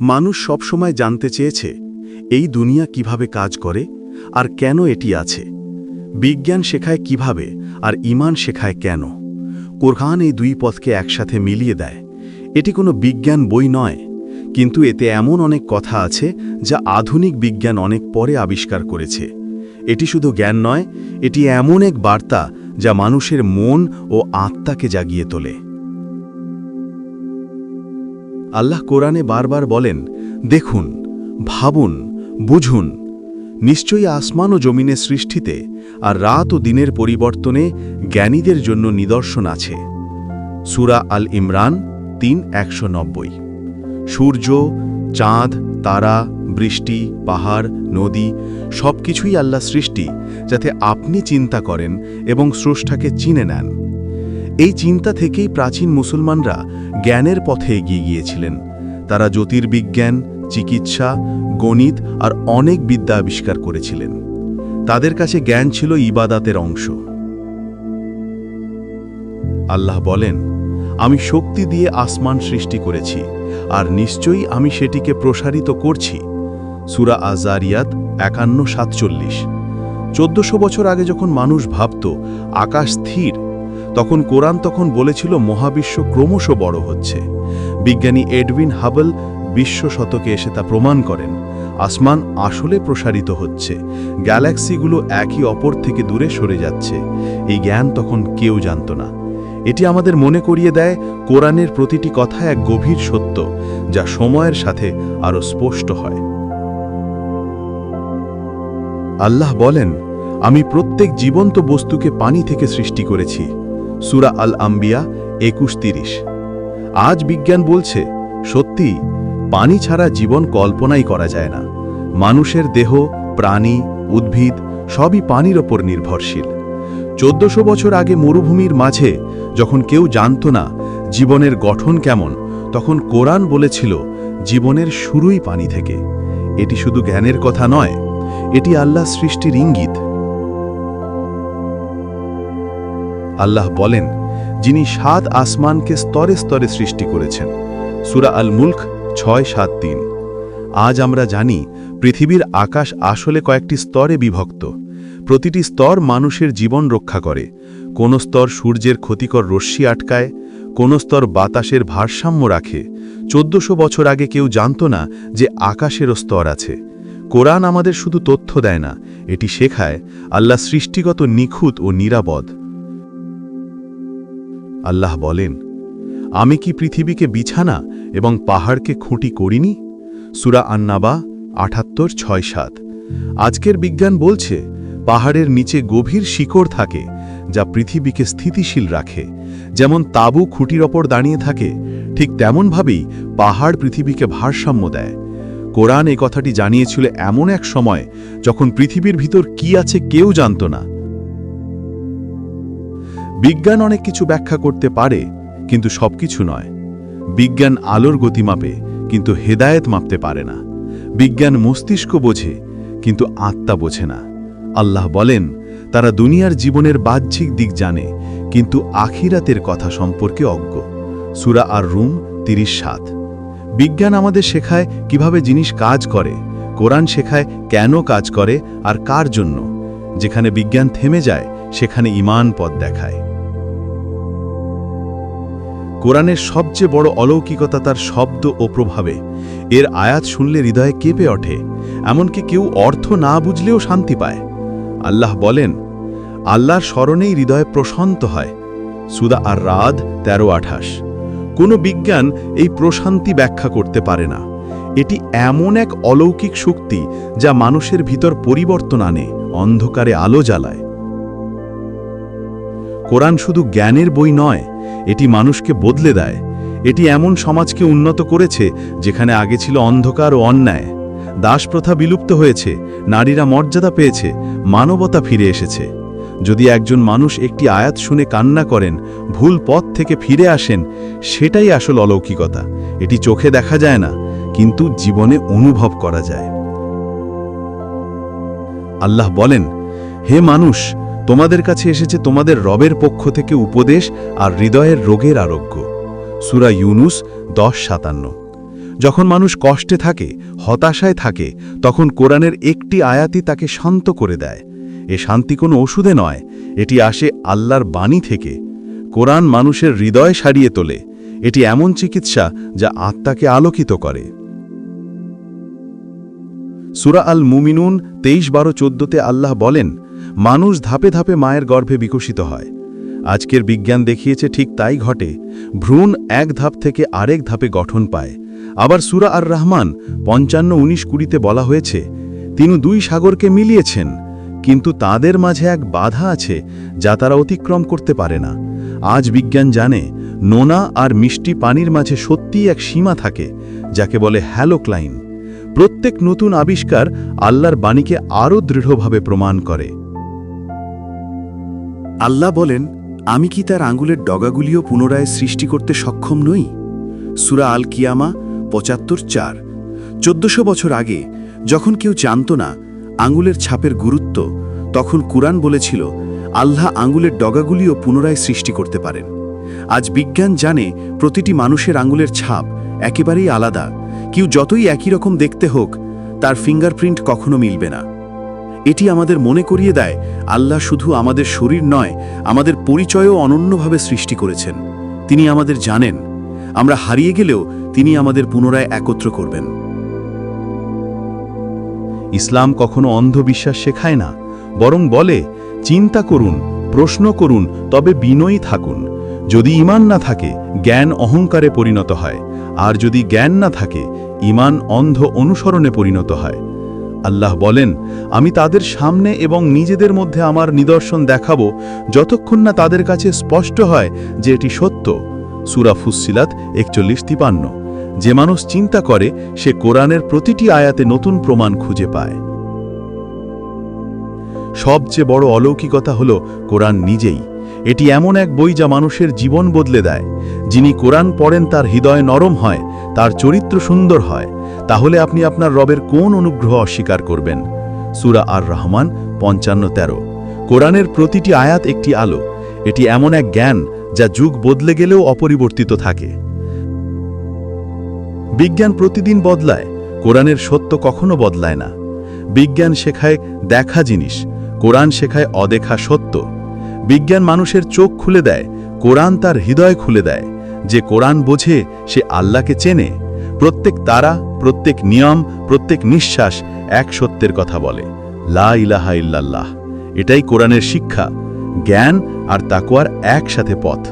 মানুষ সবসময় জানতে চেয়েছে এই দুনিয়া কিভাবে কাজ করে আর কেন এটি আছে। বিজ্ঞান শেখায় কিভাবে আর ঈমান শেখায় কেন। কোরআন এই দুই পথকে একসাথে মিলিয়ে দেয়। এটি কোনো বিজ্ঞান বই নয়, কিন্তু এতে এমন অনেক কথা আছে যা আধুনিক বিজ্ঞান অনেক পরে আবিষ্কার করেছে। এটি শুধু জ্ঞান নয়, এটি এমন এক বার্তা যা মানুষের মন ও আত্মাকে জাগিয়ে তোলে। আল্লাহ কোরআনে বারবার বলেন, দেখুন, ভাবুন, বুঝুন। নিশ্চয়ই আসমান ও জমিনের সৃষ্টিতে আর রাত ও দিনের পরিবর্তনে জ্ঞানীদের জন্য নিদর্শন আছে। সূরা আল ইমরান ৩:১৯। সূর্য, চাঁদ, তারা, বৃষ্টি, পাহাড়, নদী সবকিছুই আল্লাহ সৃষ্টি, যাতে আপনি চিন্তা করেন এবং স্রষ্টাকে চিনে নেন। এই চিন্তা থেকেই প্রাচীন মুসলমানরা জ্ঞানের পথে এগিয়ে গিয়েছিলেন। তারা জ্যোতির্বিজ্ঞান, চিকিৎসা, গণিত আর অনেক বিদ্যা আবিষ্কার করেছিলেন। তাদের কাছে জ্ঞান ছিল ইবাদাতের অংশ। আল্লাহ বলেন, আমি শক্তি দিয়ে আসমান সৃষ্টি করেছি, আর নিশ্চয়ই আমি সেটিকে প্রসারিত করছি। সূরা আয-যারিয়াত ৫১-৪৭। ১৪০০ বছর আগে যখন মানুষ ভাবত আকাশ স্থির, তখন কোরআন বলেছিল মহাবিশ্ব ক্রমশ বড় হচ্ছে। বিজ্ঞানী এডউইন হাবল ২০ শতকে এসে তা প্রমাণ করেন। আসমান আসলে প্রসারিত হচ্ছে, গ্যালাক্সিগুলো একে অপর থেকে দূরে সরে যাচ্ছে। এই জ্ঞান তখন কেউ জানত না। এটি আমাদের মনে করিয়ে দেয় কোরআনের প্রতিটি কথা এক গভীর সত্য, যা সময়ের সাথে আরও স্পষ্ট হয়। আল্লাহ বলেন, আমি প্রত্যেক জীবন্ত বস্তুকে পানি থেকে সৃষ্টি করেছি। সূরা আল আম্বিয়া ২১-৩০। আজ বিজ্ঞান বলছে, সত্যি, পানি ছাড়া জীবন কল্পনাই করা যায় না। মানুষের দেহ, প্রাণী, উদ্ভিদ সবই পানির ওপর নির্ভরশীল। ১৪০০ বছর আগে মরুভূমির মাঝে যখন কেউ জানত না জীবনের গঠন কেমন, তখন কোরআন বলেছিল জীবনের শুরুই পানি থেকে। এটি শুধু জ্ঞানের কথা নয়, এটি আল্লাহ সৃষ্টির ইঙ্গিত। আল্লাহ বলেন, যিনি ৭ আসমানকে স্তরে স্তরে সৃষ্টি করেছেন। সূরা আল মুলক ৬-৭-৩। আজ আমরা জানি পৃথিবীর আকাশ আসলে কয়েকটি স্তরে বিভক্ত। প্রতিটি স্তর মানুষের জীবন রক্ষা করে। কোন স্তর সূর্যের ক্ষতিকর রশ্মি আটকায়, কোন স্তর বাতাসের ভারসাম্য রাখে। ১৪০০ বছর আগে কেউ জানত না যে আকাশেরও স্তর আছে। কোরআন আমাদের শুধু তথ্য দেয় না, এটি শেখায় আল্লাহ সৃষ্টিগত নিখুঁত ও নিরাপদ। আল্লাহ বলেন, আমি কি পৃথিবীকে বিছানা এবং পাহাড়কে খুঁটি করিনি? সূরা আন-নাবা ৭৮-৬-৭। আজকের বিজ্ঞান বলছে পাহাড়ের নিচে গভীর শিকড় থাকে, যা পৃথিবীকে স্থিতিশীল রাখে। যেমন তাঁবু খুঁটির ওপর দাঁড়িয়ে থাকে, ঠিক তেমনভাবেই পাহাড় পৃথিবীকে ভারসাম্য দেয়। কোরআন এই কথাটি জানিয়েছিল এমন এক সময় যখন পৃথিবীর ভিতর কি আছে কেউ জানত না। বিজ্ঞান অনেক কিছু ব্যাখ্যা করতে পারে, কিন্তু সবকিছু নয়। বিজ্ঞান আলোর গতি মাপে, কিন্তু হেদায়েত মাপতে পারে না। বিজ্ঞান মস্তিষ্ক বোঝে, কিন্তু আত্মা বোঝে না। আল্লাহ বলেন, তারা দুনিয়ার জীবনের বাহ্যিক দিক জানে, কিন্তু আখিরাতের কথা সম্পর্কে অজ্ঞ। সূরা আর রুম ৩০-৭। বিজ্ঞান আমাদের শেখায় কিভাবে জিনিস কাজ করে, কোরআন শেখায় কেন কাজ করে আর কার জন্য। যেখানে বিজ্ঞান থেমে যায়, সেখানে ঈমান পথ দেখায়। কোরআনের সবচেয়ে বড় অলৌকিকতা তার শব্দ ও প্রভাবে। এর আয়াত শুনলে হৃদয়ে কেঁপে ওঠে, এমনকি কেউ অর্থ না বুঝলেও শান্তি পায়। আল্লাহ বলেন, আল্লাহর স্মরণেই হৃদয় প্রশান্ত হয়। সূরা আর রাদ ১৩-২৮। কোনো বিজ্ঞান এই প্রশান্তি ব্যাখ্যা করতে পারে না। এটি এমন এক অলৌকিক শক্তি যা মানুষের ভিতর পরিবর্তন আনে, অন্ধকারে আলো জ্বালায়। কোরআন শুধু জ্ঞানের বই নয়, এটি মানুষকে বদলে দেয়। এটি এমন সমাজকে উন্নত করেছে যেখানে আগে ছিল অন্ধকার ও অন্যায়। দাসপ্রথা বিলুপ্ত হয়েছে, নারীরা মর্যাদা পেয়েছে, মানবতা ফিরে এসেছে। যদি একজন মানুষ একটি আয়াত শুনে কান্না করেন, ভুল পথ থেকে ফিরে আসেন, সেটাই আসল অলৌকিকতা। এটি চোখে দেখা যায় না, কিন্তু জীবনে অনুভব করা যায়। আল্লাহ বলেন, হে মানুষ, তোমাদের কাছে এসেছে তোমাদের রবের পক্ষ থেকে উপদেশ আর হৃদয়ের রোগের আরোগ্য। সূরা ইউনুস ১০-৫৭। যখন মানুষ কষ্টে থাকে, হতাশায় থাকে, তখন কোরআনের একটি আয়াতই তাকে শান্ত করে দেয়। এ শান্তি কোনো ওষুধে নয়, এটি আসে আল্লাহর বাণী থেকে। কোরআন মানুষের হৃদয় সারিয়ে তোলে। এটি এমন চিকিৎসা যা আত্মাকে আলোকিত করে। সূরা আল মুমিনুন 23-12-14 আল্লাহ বলেন, মানুষ ধাপে ধাপে মায়ের গর্ভে বিকশিত হয়। আজকের বিজ্ঞান দেখিয়েছে ঠিক তাই ঘটে। ভ্রূণ এক ধাপ থেকে আরেক ধাপে গঠন পায়। আবার সূরা আর রহমান 55-19-20 বলা হয়েছে, তিনি দুই সাগরকে মিলিয়েছেন, কিন্তু তাদের মাঝে এক বাধা আছে যা তারা অতিক্রম করতে পারে না। আজ বিজ্ঞান জানে, নোনা আর মিষ্টি পানির মাঝে সত্যিই এক সীমা থাকে, যাকে বলে হ্যালোক্লাইন। প্রত্যেক নতুন আবিষ্কার আল্লাহর বাণীকে আরও দৃঢ়ভাবে প্রমাণ করে। আল্লাহ বলেন, আমি কি তার আঙ্গুলের ডগাগুলিও পুনরায় সৃষ্টি করতে সক্ষম নই? সূরা আল কিয়ামা 75-4। 1400 বছর আগে যখন কেউ জানত না আঙ্গুলের ছাপের গুরুত্ব, তখন কুরআন বলেছিল আল্লাহ আঙ্গুলের ডগাগুলিও পুনরায় সৃষ্টি করতে পারেন। আজ বিজ্ঞান জানে প্রতিটি মানুষের আঙ্গুলের ছাপ একেবারেই আলাদা। কেউ যতই একই রকম দেখতে হোক, তার ফিঙ্গারপ্রিন্ট কখনো মিলবে না। এটি আমাদের মনে করিয়ে দেয়, আল্লাহ শুধু আমাদের শরীর নয়, আমাদের পরিচয়ও অনন্যভাবে সৃষ্টি করেছেন। তিনি আমাদের জানেন। আমরা হারিয়ে গেলেও তিনি আমাদের পুনরায় একত্র করবেন। ইসলাম কখনো অন্ধবিশ্বাস শেখায় না, বরং বলে, চিন্তা করুন, প্রশ্ন করুন, তবে বিনয়ী থাকুন। যদি ঈমান না থাকে, জ্ঞান অহংকারে পরিণত হয়, আর যদি জ্ঞান না থাকে, ঈমান অন্ধ অনুসরণে পরিণত হয়। আল্লাহ বলেন, আমি তাদের সামনে এবং নিজেদের মধ্যে আমার নিদর্শন দেখাবো, যতক্ষণ না তাদের কাছে স্পষ্ট হয় যে এটি সত্য। সূরা ফুসসিলাত 41-53। যে মানুষ চিন্তা করে, সে কোরআনের প্রতিটি আয়াতে নতুন প্রমাণ খুঁজে পায়। সবচেয়ে বড় অলৌকিকতা হল কোরআন নিজেই। এটি এমন এক বই যা মানুষের জীবন বদলে দেয়। যিনি কোরআন পড়েন তার হৃদয় নরম হয়, তার চরিত্র সুন্দর হয়। তাহলে আপনি আপনার রবের কোন অনুগ্রহ অস্বীকার করবেন? সূরা আর রহমান 55-13। কোরআনের প্রতিটি আয়াত একটি আলো। এটি এমন এক জ্ঞান যা যুগ বদলে গেলেও অপরিবর্তিত থাকে। বিজ্ঞান প্রতিদিন বদলায়, কোরআনের সত্য কখনো বদলায় না। বিজ্ঞান শেখায় দেখা জিনিস, কোরআন শেখায় অদেখা সত্য। বিজ্ঞান মানুষের চোখ খুলে দেয়, কোরআন তার হৃদয় খুলে দেয়। যে কোরআন বোঝে সে আল্লাহকে চেনে। প্রত্যেক তারা, প্রত্যেক নিয়ম, প্রত্যেক নিঃশ্বাস এক সত্যের কথা বলে, লা ইলাহা ইল্লাল্লাহ। এটাই কোরআনের শিক্ষা, জ্ঞান আর তাকওয়ার একসাথে পথ।